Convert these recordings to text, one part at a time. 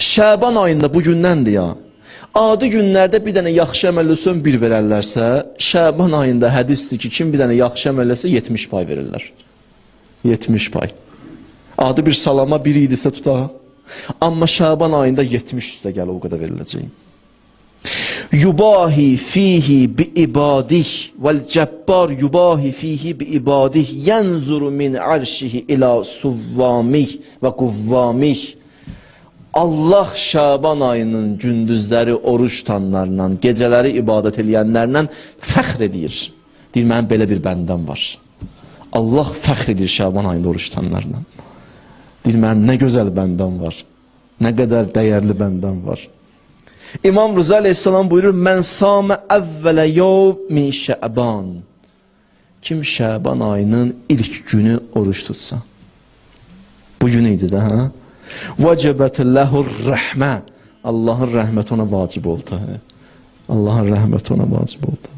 Şaban ayında bu gündəndir ya. Adi günlərdə bir dənə yaxşı əməl etsən 1 verərlərsə, Şaban ayında hədisdir ki, kim bir dənə yaxşı əməl etsə 70 pay verirlər. 70 pay. Adi bir salama 1 idisə tutaq. Amma Şaban ayında 70 üstə gəl o qədər veriləcək. Yubahi fihi bi ibadih vel cebbar yubahi fihi bi ibadih yanzuru min arşihi ila suvvamih ve kuvvamih. Allah Şaban ayının gündüzləri oruç tutanlarla, gecələri ibadət eləyənlərlə fəxr edir. Deyir, mənim belə bir bəndəm var. Allah fəxr edir Şaban ayında oruç tutanlarla. Deyir, mənim nə gözəl bəndəm var. Nə qədər dəyərli bəndəm var. İmam Rıza Aleyhisselam buyurur, mən samə əvvələ yov min Şaban. Kim Şaban ayının ilk günü oruç tutsa. Bu gün idi də, ha? Vəcəbət ləhur rəhmə. Allahın rəhməti ona vacib oldu. Allahın rəhməti ona vacib oldu.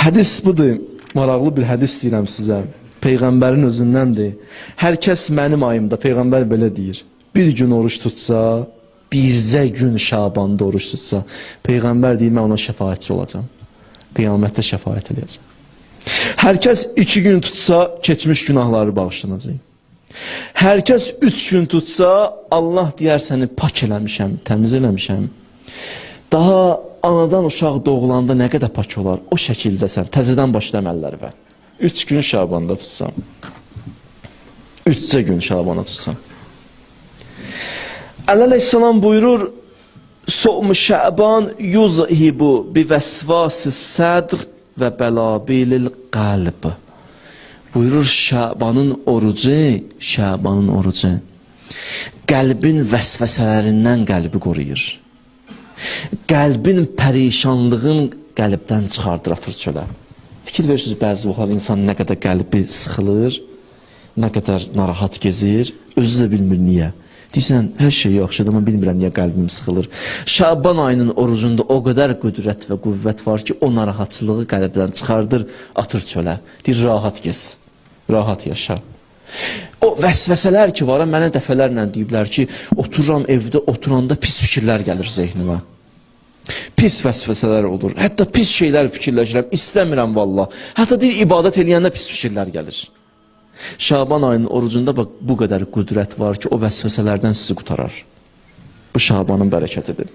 Hədis budur. Maraqlı bir hədis deyirəm sizə. Peyğəmbərin özündəndir. Hər kəs mənim ayımda, Peyğəmbər belə deyir. Bir gün oruç tutsa, bircə gün Şabanda oruç tutsa, Peyğəmbər deyir, mən ona şəfaətçi olacam. Qiyamətdə şəfaət eləyəcəm. Hər kəs 2 gün tutsa, keçmiş günahları bağışlanacaq. Hər kəs 3 gün tutsa, Allah deyər səni pak eləmişəm, təmiz eləmişəm. Daha anadan uşaq doğulanda nə qədər pak olar? O şəkildə sən təzədən başla əməlləri və 3 gün Şabanda tutsam, 3 gün Şabanda tutsam. Aleyhisselam buyurur, So'mu Şaban yuzhibu bi vesvasi sadr və bəlabilil qalb. Buyurur, Şabanın orucu qəlbin vəsvəsələrindən qəlbi qoruyur. Qəlbin pərişanlığın qəlbdən çıxardır, atır çölə. Fikir verirsiniz, bəzi vaxtlar insan nə qədər qəlbi sıxılır, nə qədər narahat gezir, özü də bilmir niyə. Deyirsən, hər şey yaxşıdır, amma bilmirəm niyə qəlbim sıxılır. Şaban ayının orucunda o qədər qüdrət və qüvvət var ki, o narahatçılığı qəlbdən çıxardır, atır çölə. Deyir, rahat gez, rahat yaşa. O vəsvəsələr ki var, mənə dəfələrlə deyiblər ki, otururam evdə, oturanda pis fikirlər gəlir zehnimə. Pis vəsvəsələr olur. Hətta pis şeylər fikirləşirəm, istəmirəm valla. Hətta deyir, ibadət eləyəndə pis fikirlər gəlir. Şaban ayının orucunda bu qədər qüdrət var ki, o vəsvəsələrdən sizi qutarar. Bu Şabanın bərəkətidir.